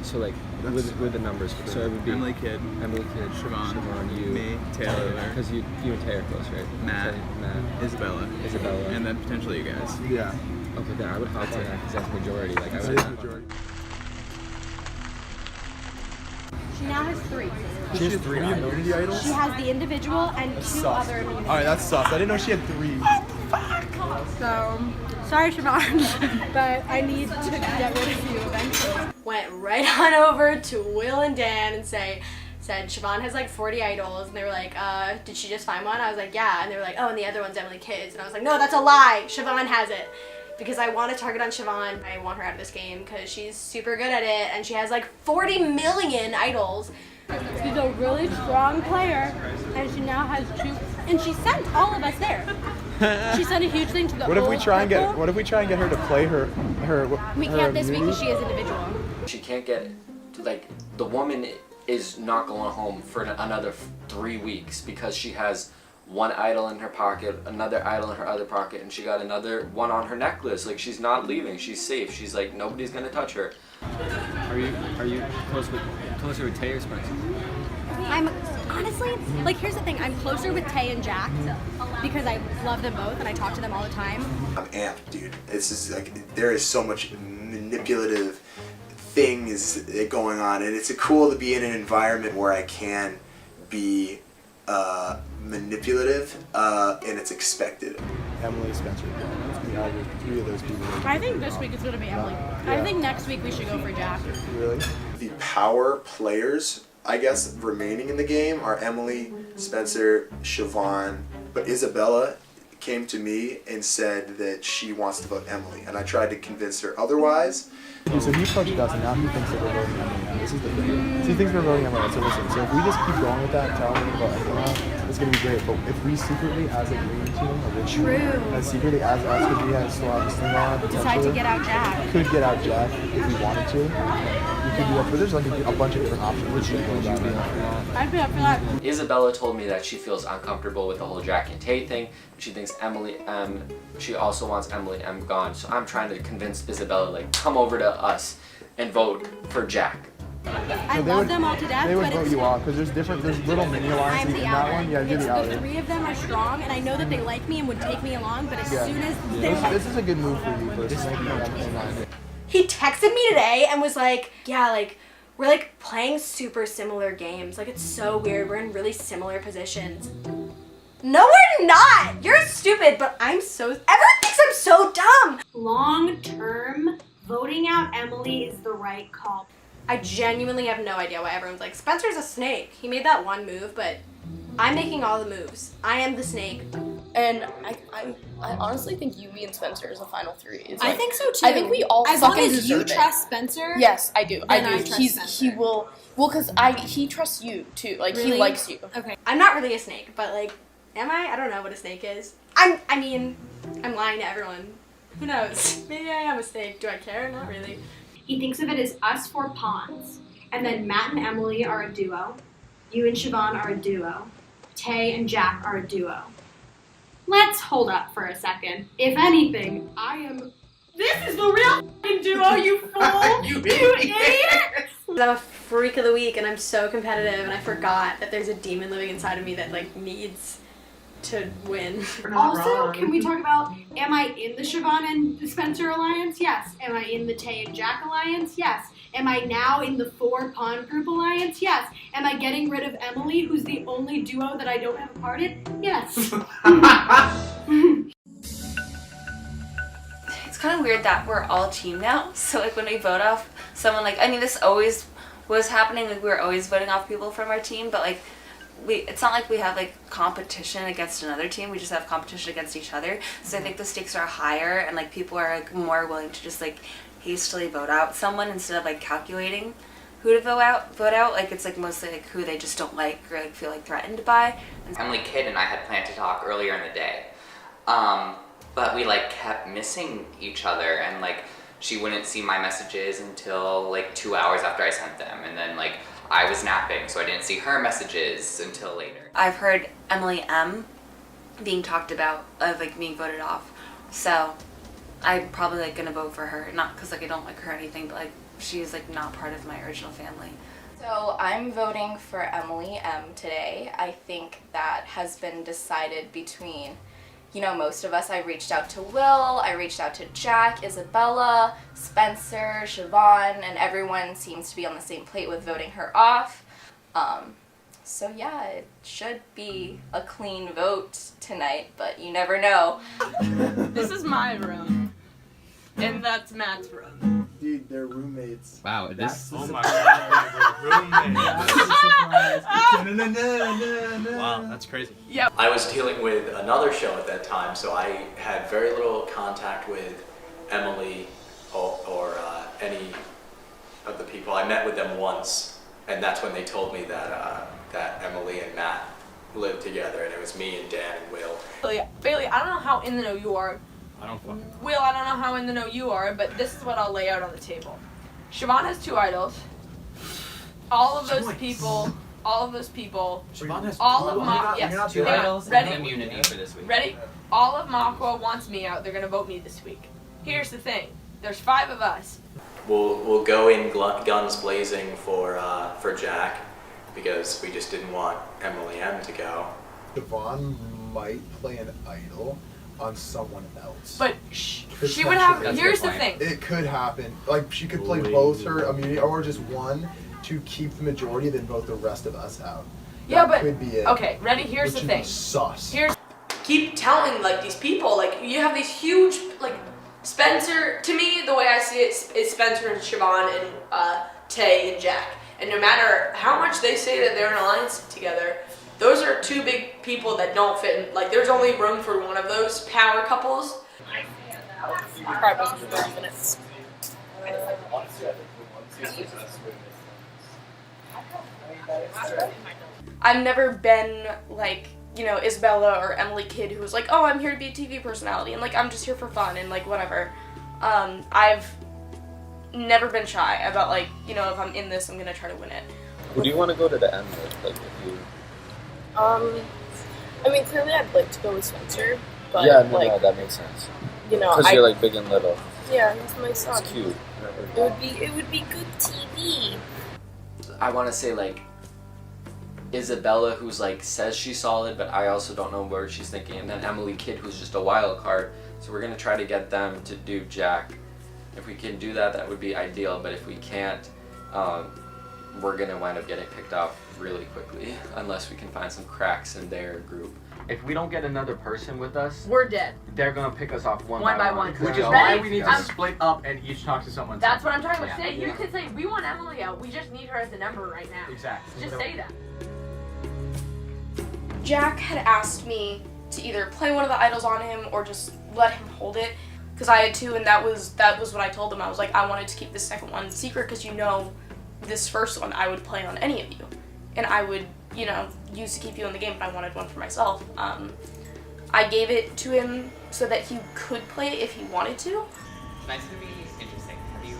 [SPEAKER 19] So, like, with the numbers, so it would be
[SPEAKER 11] Emily Kidd,
[SPEAKER 19] Siobhan, you,
[SPEAKER 11] me, Taylor,
[SPEAKER 19] because you and Tay are close, right?
[SPEAKER 11] Matt,
[SPEAKER 19] Isabella,
[SPEAKER 11] and then potentially you guys.
[SPEAKER 18] Yeah.
[SPEAKER 19] Okay, then I would hop on that because that's majority. Like, I
[SPEAKER 18] That
[SPEAKER 19] would
[SPEAKER 18] is majority.
[SPEAKER 8] She now has 3.
[SPEAKER 18] She has 3 immunity idols?
[SPEAKER 8] She has the individual and 2 other immunity.
[SPEAKER 18] Alright, that sucks. I didn't know she had 3.
[SPEAKER 8] So, sorry, Siobhan, but I need to get rid of you eventually.
[SPEAKER 2] Went right on over to Will and Dan and said Siobhan has like 40 idols, and they were like, did she just find one? I was like, yeah, and they were like, oh, and the other one's Emily Kids, and I was like, no, that's a lie, Siobhan has it. Because I want to target on Siobhan. I want her out of this game because she's super good at it, and she has like 40 million idols.
[SPEAKER 8] She's a really strong player, and she now has 2, and she sent all of us there. She sent a huge thing to the
[SPEAKER 18] What if we
[SPEAKER 8] old
[SPEAKER 18] try and
[SPEAKER 8] purple.
[SPEAKER 18] get? What if we try and get her to play her?
[SPEAKER 8] We can't this week because she is individual.
[SPEAKER 6] She can't get, like, the woman is not going home for another 3 weeks because she has 1 idol in her pocket, another idol in her other pocket, and she got another one on her necklace. Like, she's not leaving. She's safe. She's like, nobody's gonna touch her.
[SPEAKER 19] Are you closer with Tay or Spencer?
[SPEAKER 8] I'm honestly, like, here's the thing. I'm closer with Tay and Jack because I love them both and I talk to them all the time.
[SPEAKER 9] I'm amped, dude. This is like, there is so much manipulative things going on, and it's cool to be in an environment where I can be manipulative and it's expected.
[SPEAKER 18] Emily, Spencer. It's gonna be either 3 of those people.
[SPEAKER 8] I think this week it's going to be Emily. I think next week we should go for Jack.
[SPEAKER 9] Really? The power players, I guess, remaining in the game are Emily, Spencer, Siobhan, but Isabella came to me and said that she wants to vote Emily, and I tried to convince her otherwise.
[SPEAKER 18] So he approached us, and now he thinks that we're voting Emily. This is the thing. So he thinks we're voting Emily. So listen, so if we just keep going with that and telling him about Emily, it's going to be great. But if we secretly, as a green team, a rich team, as secretly as us, because we still have this thing on,
[SPEAKER 8] Decide to get out Jack.
[SPEAKER 18] Could get out Jack if we wanted to. We could do that, but there's like a bunch of different options. Would you be up for that?
[SPEAKER 8] I'd be up for that.
[SPEAKER 6] Isabella told me that she feels uncomfortable with the whole Jack and Tay thing. She thinks Emily M. She also wants Emily M. gone. So I'm trying to convince Isabella, like, come over to us and vote for Jack.
[SPEAKER 8] I love them all to death,
[SPEAKER 18] They would
[SPEAKER 8] but
[SPEAKER 18] vote
[SPEAKER 8] it's
[SPEAKER 18] you out because there's little mini alliances in that one. Yeah, you're the outer.
[SPEAKER 8] the 3 of them are strong, and I know that they like me and would take me along, but as
[SPEAKER 18] Yeah.
[SPEAKER 8] soon as they're
[SPEAKER 18] This is a good move for you personally.
[SPEAKER 2] He texted me today and was like, yeah, like, we're like playing super similar games. Like, it's so weird. We're in really similar positions. No, we're not. You're stupid, but everyone thinks I'm so dumb.
[SPEAKER 8] long term, voting out Emily is the right call.
[SPEAKER 2] I genuinely have no idea why everyone's like, Spencer's a snake. He made that one move, but I'm making all the moves. I am the snake.
[SPEAKER 12] And I honestly think you, me, and Spencer is the final 3. It's
[SPEAKER 8] I
[SPEAKER 12] like-
[SPEAKER 8] think so too.
[SPEAKER 12] I think we all
[SPEAKER 8] as long
[SPEAKER 12] fucking
[SPEAKER 8] as you
[SPEAKER 12] deserve it.
[SPEAKER 8] trust Spencer.
[SPEAKER 12] Yes, I do.
[SPEAKER 8] then
[SPEAKER 12] I do.
[SPEAKER 8] trust Spencer.
[SPEAKER 12] He will. Well, because he trusts you too. Like
[SPEAKER 2] Really?
[SPEAKER 12] he likes you.
[SPEAKER 2] Okay. I'm not really a snake, but like, am I? I don't know what a snake is. I'm lying to everyone. Who knows? Maybe I am a snake. Do I care? Not really.
[SPEAKER 8] He thinks of it as us 4 pawns, and then Matt and Emily are a duo. You and Siobhan are a duo. Tay and Jack are a duo. Let's hold up for a second. If anything, this is the real f***ing duo, you fool! you idiot!
[SPEAKER 2] I'm a freak of the week, and I'm so competitive, and I forgot that there's a demon living inside of me that like needs to win.
[SPEAKER 8] Also, can we talk about, am I in the Siobhan and Spencer alliance? Yes. Am I in the Tay and Jack alliance? Yes. Am I now in the 4 pawn group alliance? Yes. Am I getting rid of Emily, who's the only duo that I don't have a part in? Yes.
[SPEAKER 5] It's kind of weird that we're all team now. So like when we vote off someone, like, I mean, this always was happening. Like we were always voting off people from our team, but like it's not like we have like competition against another team. We just have competition against each other. So I think the stakes are higher, and like people are like more willing to just like hastily vote out someone instead of like calculating
[SPEAKER 7] who to vote out. Like it's like mostly like who they just don't like or like feel like threatened by.
[SPEAKER 20] Emily Kidd and I had planned to talk earlier in the day, but we like kept missing each other, and like she wouldn't see my messages until like 2 hours after I sent them, and then like I was napping, so I didn't see her messages until later.
[SPEAKER 7] I've heard Emily M being talked about of like being voted off, so I'm probably like gonna vote for her, not because like I don't like her or anything, but like she's like not part of my original family.
[SPEAKER 5] So I'm voting for Emily M today. I think that has been decided between, you know, most of us. I reached out to Will, I reached out to Jack, Isabella, Spencer, Siobhan, and everyone seems to be on the same plate with voting her off. So yeah, it should be a clean vote tonight, but you never know.
[SPEAKER 16] This is my room, and that's Matt's room.
[SPEAKER 18] Dude, they're roommates.
[SPEAKER 19] Wow,
[SPEAKER 18] That's
[SPEAKER 19] this.
[SPEAKER 18] the
[SPEAKER 19] Oh my
[SPEAKER 18] surprise.
[SPEAKER 13] Wow, that's crazy.
[SPEAKER 16] Yep.
[SPEAKER 10] I was dealing with another show at that time, so I had very little contact with Emily or any of the people. I met with them once, and that's when they told me that that Emily and Matt lived together, and it was me and Dan and Will.
[SPEAKER 16] Bailey, I don't know how in the know you are.
[SPEAKER 13] I don't fucking.
[SPEAKER 16] Will, I don't know how in the know you are, but this is what I'll lay out on the table. Siobhan has 2 idols. All of those people.
[SPEAKER 13] Siobhan has
[SPEAKER 16] all of
[SPEAKER 13] two
[SPEAKER 16] Mach.
[SPEAKER 13] idols?
[SPEAKER 16] Yes.
[SPEAKER 13] You're not
[SPEAKER 14] Two
[SPEAKER 16] hang on,
[SPEAKER 14] idols
[SPEAKER 16] ready?
[SPEAKER 14] and immunity for this week.
[SPEAKER 16] Ready? All of Makwa wants me out. They're gonna vote me this week. Here's the thing. There's 5 of us.
[SPEAKER 10] We'll go in guns blazing for Jack, because we just didn't want Emily M to go.
[SPEAKER 18] Siobhan might play an idol on someone else.
[SPEAKER 16] But she would have. Here's the thing.
[SPEAKER 18] It could happen. Like she could play both her immunity or just one to keep the majority, then vote the rest of us out.
[SPEAKER 16] Yeah,
[SPEAKER 18] That
[SPEAKER 16] but
[SPEAKER 18] could be it.
[SPEAKER 16] okay. Ready? Here's
[SPEAKER 18] Which
[SPEAKER 16] the
[SPEAKER 18] would
[SPEAKER 16] thing.
[SPEAKER 18] be sus.
[SPEAKER 16] Here's keep telling like these people like you have these huge like Spencer. To me, the way I see it is Spencer and Siobhan and Tay and Jack. And no matter how much they say that they're in alliance together, those are 2 big people that don't fit in. Like, there's only room for one of those power couples.
[SPEAKER 12] Probably 30 minutes. I've never been like, you know, Isabella or Emily Kidd who was like, oh, I'm here to be a TV personality and like I'm just here for fun and like whatever. I've never been shy about like, you know, if I'm in this, I'm gonna try to win it.
[SPEAKER 6] Who do you want to go to the end with? Like, if you...
[SPEAKER 12] I mean, clearly I'd like to go with Spencer, but
[SPEAKER 6] yeah,
[SPEAKER 12] like,
[SPEAKER 6] that makes sense.
[SPEAKER 12] you know,
[SPEAKER 6] Because you're like big and little.
[SPEAKER 12] yeah, he's my son.
[SPEAKER 6] It's cute.
[SPEAKER 12] It would be good TV.
[SPEAKER 6] I want to say like Isabella, who's like says she's solid, but I also don't know where she's thinking, and then Emily Kidd, who's just a wild card. So we're gonna try to get them to do Jack. If we can do that, that would be ideal. But if we can't, we're gonna wind up getting picked off really quickly unless we can find some cracks in their group.
[SPEAKER 19] If we don't get another person with us,
[SPEAKER 16] we're dead.
[SPEAKER 19] They're gonna pick us off one
[SPEAKER 16] by one.
[SPEAKER 17] Which is
[SPEAKER 19] So-
[SPEAKER 17] why we need to split up and each talk to someone.
[SPEAKER 16] That's what I'm talking about.
[SPEAKER 17] Yeah.
[SPEAKER 16] Say you could say we want Emily out. We just need her as a number right now.
[SPEAKER 17] Exactly.
[SPEAKER 16] Just say that.
[SPEAKER 12] Jack had asked me to either play one of the idols on him or just let him hold it, because I had to, and that was what I told him. I was like, I wanted to keep this second one secret because you know, this first one I would play on any of you, and I would, you know, use to keep you in the game. But I wanted one for myself. I gave it to him so that he could play it if he wanted to.
[SPEAKER 14] Tonight's gonna be interesting. Have you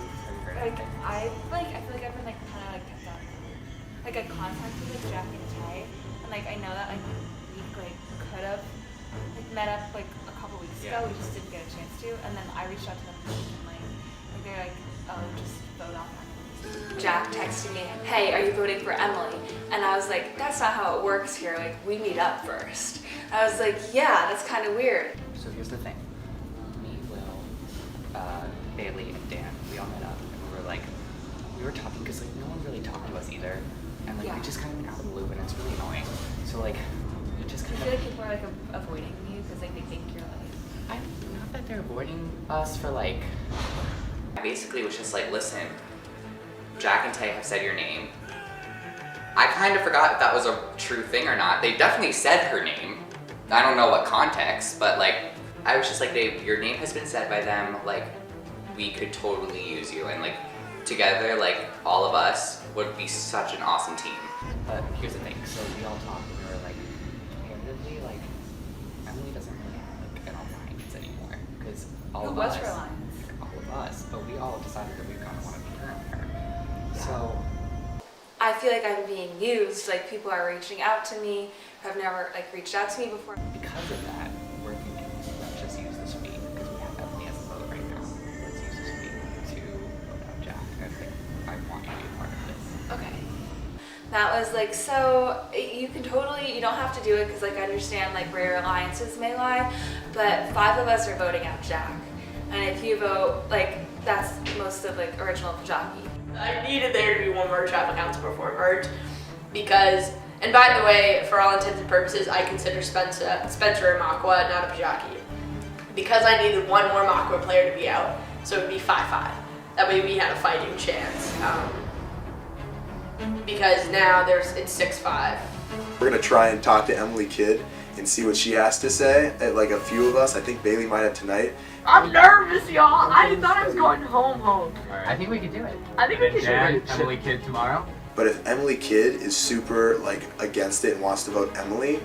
[SPEAKER 14] heard
[SPEAKER 21] Like
[SPEAKER 14] anything?
[SPEAKER 21] I feel like I've been like kind of like kept on like I contacted like Jack and Tay, and like I know that like we like could have like met up like a couple weeks ago. We just didn't get a chance to, and then I reached out to them and like they're like, oh, just vote off Emily.
[SPEAKER 7] Jack texted me, hey, are you voting for Emily? And I was like, that's not how it works here. Like, we meet up first. I was like, yeah, that's kind of weird.
[SPEAKER 14] So here's the thing. Me, Will, Bailey, and Dan, we all met up and we were talking because like no one really talked to us either, and like we just kind of went out of the loop, and it's really annoying. So like we just
[SPEAKER 21] I
[SPEAKER 14] kind
[SPEAKER 21] feel
[SPEAKER 14] of.
[SPEAKER 21] like people are like avoiding you because like they think you're like.
[SPEAKER 14] Not that they're avoiding us for like.
[SPEAKER 20] I basically was just like, listen, Jack and Tay have said your name. I kind of forgot if that was a true thing or not. They definitely said her name. I don't know what context, but like, I was just like, your name has been said by them, like, we could totally use you. And like, together, like all of us, would be such an awesome team.
[SPEAKER 14] But here's the thing, so we all talked and we were like, comparatively, like, Emily doesn't really have like an alliance anymore, because all
[SPEAKER 15] Who
[SPEAKER 14] of
[SPEAKER 15] was
[SPEAKER 14] us,
[SPEAKER 15] her alliance?
[SPEAKER 14] all of us, but we all decided that we kind of want to be her and her. So,
[SPEAKER 7] I feel like I'm being used. Like people are reaching out to me, who have never like reached out to me before.
[SPEAKER 14] because of that, we're thinking, let's just use this week, because we have Emily as a vote right now. Let's use this week to vote out Jack. I think I want you to be a part of this.
[SPEAKER 7] Okay. That was like, so you can totally, you don't have to do it because like I understand like where your alliances may lie, but 5 of us are voting out Jack. And if you vote, like that's most of like original Pajaki.
[SPEAKER 16] I needed there to be one merge trap accounts before merge because, and by the way, for all intents and purposes, I consider Spencer a Makwa, not a Pajaki. Because I needed one more Makwa player to be out, so it would be 5-5. That way we had a fighting chance. Because now it's 6-5.
[SPEAKER 9] We're gonna try and talk to Emily Kidd and see what she has to say. Like a few of us, I think Bailey might have tonight.
[SPEAKER 16] I'm nervous, y'all. I thought I was going home.
[SPEAKER 14] I think we could do it.
[SPEAKER 16] I think we could do it.
[SPEAKER 14] Emily Kidd tomorrow.
[SPEAKER 9] But if Emily Kidd is super like against it and wants to vote Emily,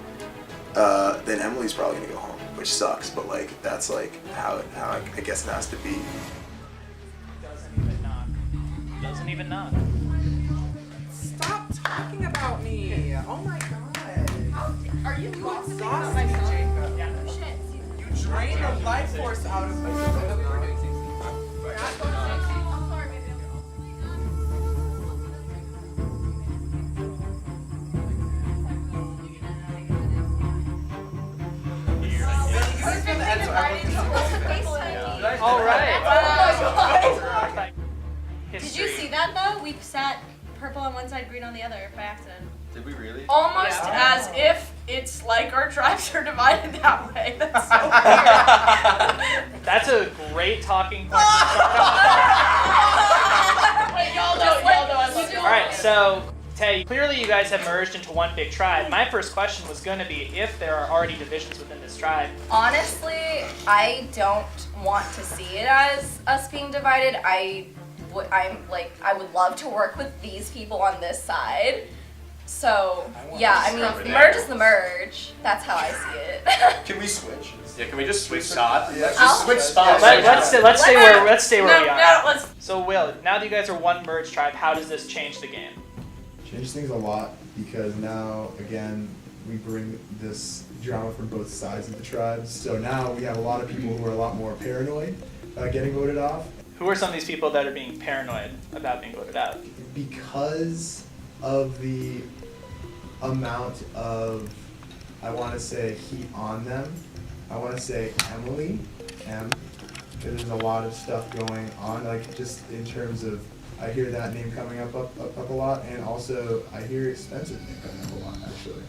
[SPEAKER 9] then Emily's probably gonna go home, which sucks. But like that's like how I guess it has to be.
[SPEAKER 1] Doesn't even knock.
[SPEAKER 4] Stop talking about me. Oh my god.
[SPEAKER 16] Are you
[SPEAKER 4] exhausted, Jacob?
[SPEAKER 16] Yeah, no shit.
[SPEAKER 4] You drained the life force out of me.
[SPEAKER 1] All right.
[SPEAKER 2] Did you see that though? We sat purple on one side, green on the other by accident.
[SPEAKER 6] Did we really?
[SPEAKER 16] Almost as if it's like our tribes are divided that way. That's so weird.
[SPEAKER 1] That's a great talking point.
[SPEAKER 16] Wait, y'all know
[SPEAKER 1] All right, so Tay, clearly you guys have merged into one big tribe. My first question was going to be if there are already divisions within this tribe.
[SPEAKER 5] Honestly, I don't want to see it as us being divided. I would love to work with these people on this side. So, yeah, I mean, the merge is the merge. That's how I see it.
[SPEAKER 9] Can we switch?
[SPEAKER 10] Yeah, can we just switch spots?
[SPEAKER 9] Yeah, just switch spots.
[SPEAKER 1] Let's stay where we are.
[SPEAKER 16] No, let's.
[SPEAKER 1] So Will, now that you guys are one merge tribe, how does this change the game?
[SPEAKER 18] Changes things a lot because now, again, we bring this drama from both sides of the tribes. So now we have a lot of people who are a lot more paranoid about getting voted off.
[SPEAKER 1] Who are some of these people that are being paranoid about being voted out?
[SPEAKER 18] Because of the amount of, I want to say, heat on them. I want to say Emily, M, because there's a lot of stuff going on, like just in terms of, I hear that name coming up a lot, and also I hear Spencer's name coming up a lot, actually.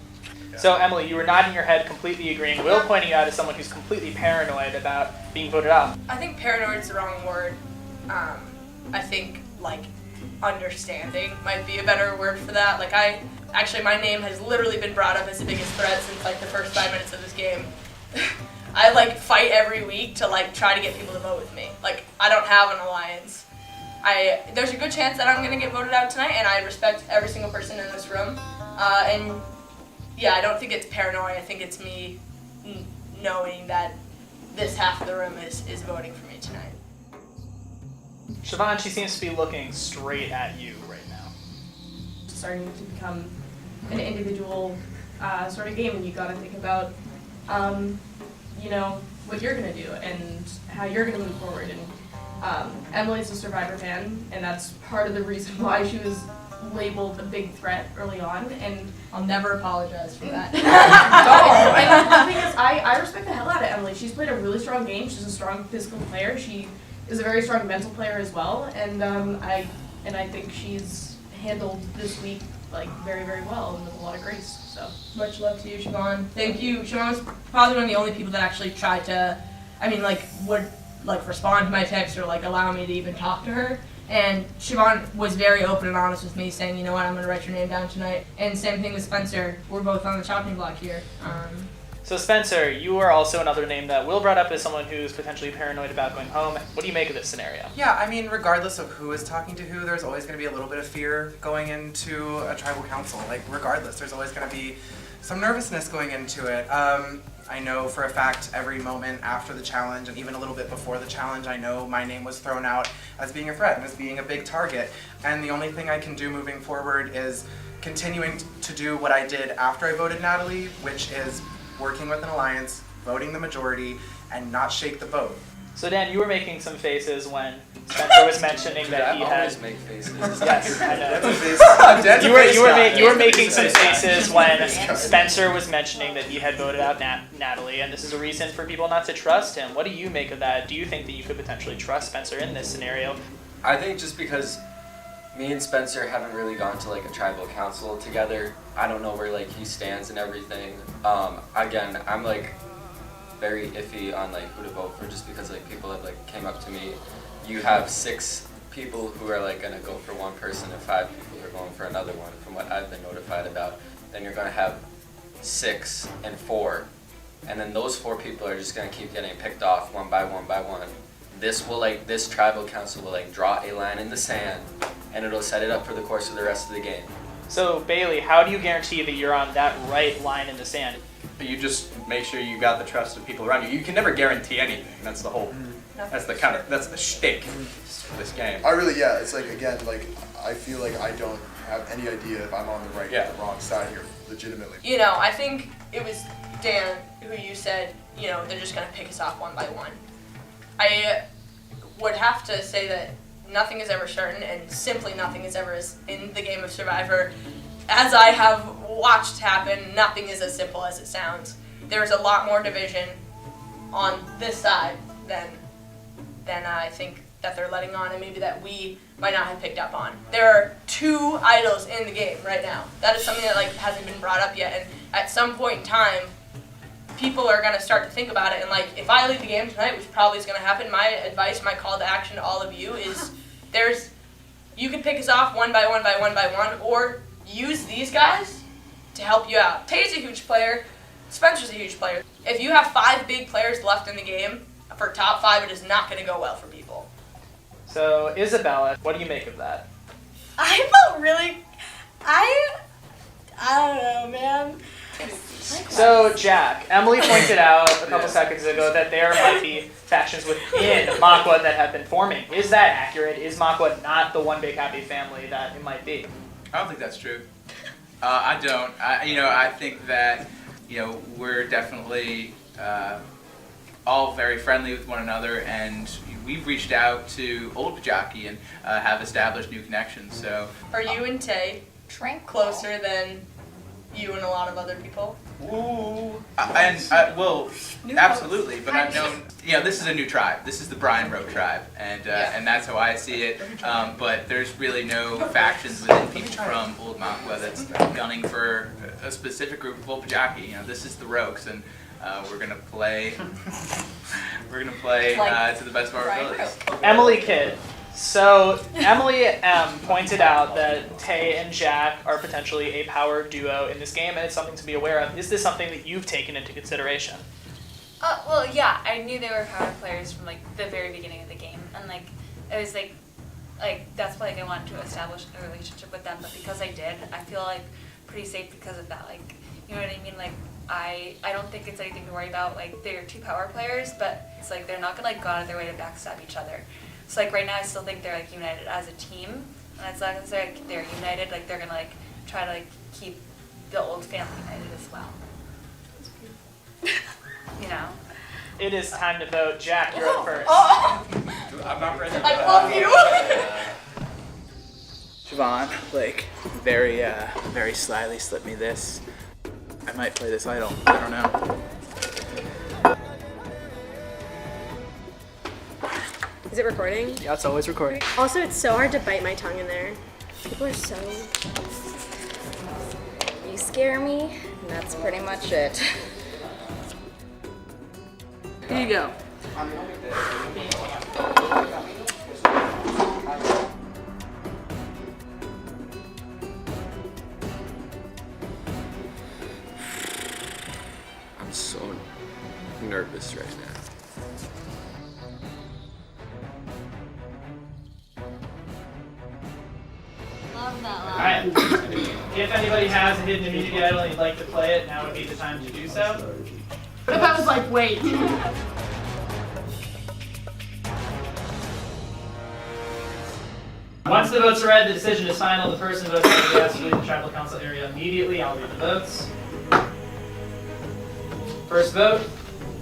[SPEAKER 1] So Emily, you were nodding your head, completely agreeing. Will pointing you out as someone who's completely paranoid about being voted out.
[SPEAKER 16] I think paranoid is the wrong word. I think like understanding might be a better word for that. Like my name has literally been brought up as the biggest threat since like the first 5 minutes of this game. I like fight every week to like try to get people to vote with me. Like I don't have an alliance. There's a good chance that I'm gonna get voted out tonight, and I respect every single person in this room. And yeah, I don't think it's paranoia. I think it's me knowing that this half of the room is voting for me tonight.
[SPEAKER 1] Siobhan, she seems to be looking straight at you right now.
[SPEAKER 3] Starting to become an individual sort of game, and you got to think about, what you're gonna do and how you're gonna move forward. And Emily's a Survivor fan, and that's part of the reason why she was labeled a big threat early on, and
[SPEAKER 16] I'll never apologize for that.
[SPEAKER 3] And the thing is, I respect the hell out of Emily. She's played a really strong game. She's a strong physical player. She is a very strong mental player as well, and I think she's handled this week like very, very well and with a lot of grace. So
[SPEAKER 16] much love to you, Siobhan. Thank you. Siobhan was probably one of the only people that actually tried to, would respond to my text or allow me to even talk to her. And Siobhan was very open and honest with me, saying, you know what, I'm gonna write your name down tonight. And same thing with Spencer. We're both on the chopping block here.
[SPEAKER 1] So Spencer, you are also another name that Will brought up as someone who's potentially paranoid about going home. What do you make of this scenario?
[SPEAKER 4] Yeah, I mean, regardless of who is talking to who, there's always going to be a little bit of fear going into a tribal council. Like, regardless, there's always going to be some nervousness going into it. I know for a fact every moment after the challenge and even a little bit before the challenge, I know my name was thrown out as being a threat and as being a big target. And the only thing I can do moving forward is continuing to do what I did after I voted Natalie, which is working with an alliance, voting the majority, and not shake the boat.
[SPEAKER 1] So Dan, you were making some faces when Spencer was mentioning that he had.
[SPEAKER 6] always make faces.
[SPEAKER 1] Yes, I know.
[SPEAKER 6] That's a face.
[SPEAKER 1] You were making some faces when Spencer was mentioning that he had voted out Natalie, and this is a reason for people not to trust him. What do you make of that? Do you think that you could potentially trust Spencer in this scenario?
[SPEAKER 6] I think just because me and Spencer haven't really gone to like a tribal council together, I don't know where like he stands and everything. Again, I'm like very iffy on like who to vote for just because like people have like came up to me. You have 6 people who are like gonna go for one person and 5 people who are going for another one from what I've been notified about. Then you're gonna have 6 and 4. And then those 4 people are just gonna keep getting picked off one by one by one. This tribal council will like draw a line in the sand and it'll set it up for the course of the rest of the game.
[SPEAKER 1] So Bailey, how do you guarantee that you're on that right line in the sand?
[SPEAKER 13] You just make sure you got the trust of people around you. You can never guarantee anything. That's the whole. That's the shtick for this game.
[SPEAKER 9] It's like, again, like, I feel like I don't have any idea if I'm on the right or the wrong side here, legitimately.
[SPEAKER 16] You know, I think it was Dan who you said, you know, they're just going to pick us off one by one. I would have to say that nothing is ever certain, and simply nothing is ever in the game of Survivor. As I have watched happen, nothing is as simple as it sounds. There is a lot more division on this side than I think that they're letting on, and maybe that we might not have picked up on. There are 2 idols in the game right now. That is something that like hasn't been brought up yet, and at some point in time, people are gonna start to think about it. And like, if I leave the game tonight, which probably is gonna happen, my advice, my call to action to all of you is, you can pick us off one by one by one by one, or use these guys to help you out. Tay's a huge player. Spencer's a huge player. If you have 5 big players left in the game, for top 5, it is not going to go well for people.
[SPEAKER 1] So Isabella, what do you make of that?
[SPEAKER 2] I felt really, I don't know, man.
[SPEAKER 1] So Jack, Emily pointed out a couple seconds ago that there might be factions within Makwa that have been forming. Is that accurate? Is Makwa not the one big happy family that it might be?
[SPEAKER 11] I don't think that's true. I don't. I think that, we're definitely all very friendly with one another, and we've reached out to old Pajaki and have established new connections. So,
[SPEAKER 16] are you and Tay closer than you and a lot of other people?
[SPEAKER 11] Ooh. Absolutely. But I've known. This is a new tribe. This is the Brian Rowe tribe, and that's how I see it. But there's really no factions within people from Old Makwa that's gunning for a specific group of old Pajaki. This is the Rogues, and we're gonna play. We're gonna play to the best of our abilities.
[SPEAKER 1] Emily Kidd. So Emily M pointed out that Tay and Jack are potentially a power duo in this game, and it's something to be aware of. Is this something that you've taken into consideration?
[SPEAKER 21] Well, yeah, I knew they were power players from like the very beginning of the game, and like it was like that's why I wanted to establish a relationship with them. But because I did, I feel like pretty safe because of that. Like, you know what I mean? Like I don't think it's anything to worry about. Like, they're 2 power players, but it's like they're not gonna like go out of their way to backstab each other. So like right now, I still think they're like united as a team, and as long as they're united, like they're gonna like try to like keep the old family united as well. That's beautiful.
[SPEAKER 1] It is time to vote. Jack, you're up first.
[SPEAKER 11] I'm not ready.
[SPEAKER 16] I love you.
[SPEAKER 11] Siobhan, very, very slyly slipped me this. I might play this idol. I don't know.
[SPEAKER 2] Is it recording?
[SPEAKER 11] Yeah, it's always recording.
[SPEAKER 2] Also, it's so hard to bite my tongue in there. People are so...
[SPEAKER 5] You scare me, and that's pretty much it.
[SPEAKER 16] Here you go.
[SPEAKER 11] I'm so
[SPEAKER 1] Alright. If anybody has a hidden immunity idol and you'd like to play it, now would be the time to do so.
[SPEAKER 16] What if I was like, wait?
[SPEAKER 1] Once the votes are read, the decision is final. The person voting yes to leave the tribal council area immediately. I'll read the votes. First vote,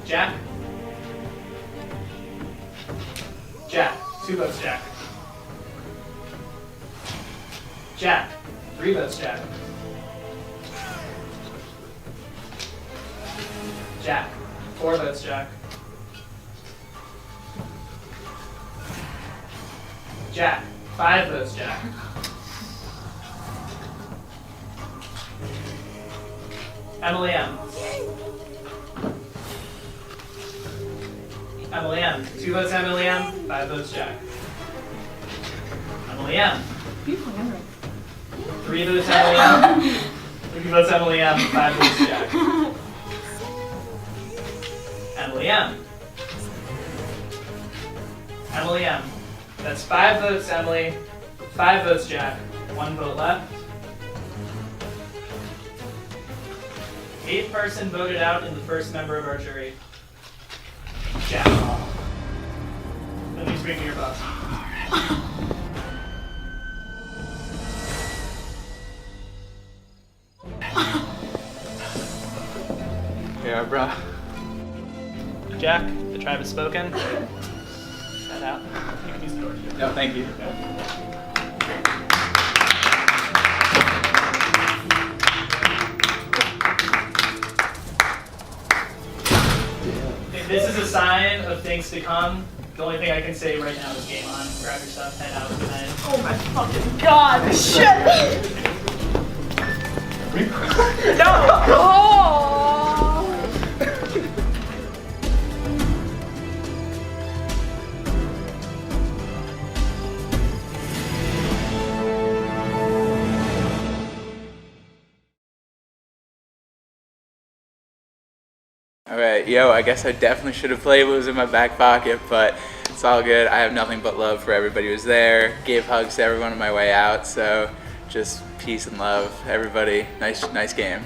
[SPEAKER 1] Jack. Jack. 2 votes, Jack. Jack. 3 votes, Jack. Jack. 4 votes, Jack. Jack. 5 votes, Jack. Emily M. Emily M. 2 votes Emily M. 5 votes Jack. Emily M. 3 votes Emily M. 3 votes Emily M. 5 votes Jack. Emily M. Emily M. That's 5 votes Emily, 5 votes Jack, 1 vote left. 8th person voted out in the first member of our jury. Jack. Please bring me your box.
[SPEAKER 11] Yeah, bro.
[SPEAKER 1] Jack, the tribe has spoken. That out. You can use the door.
[SPEAKER 11] No, thank you.
[SPEAKER 1] If this is a sign of things to come, the only thing I can say right now is game on. Grab your stuff, head out, good night.
[SPEAKER 16] Oh my fucking god, shit! No! Oh!
[SPEAKER 11] Alright, yo, I guess I definitely should have played what was in my back pocket, but it's all good. I have nothing but love for everybody who was there. Gave hugs to everyone on my way out, so just peace and love, everybody. Nice game.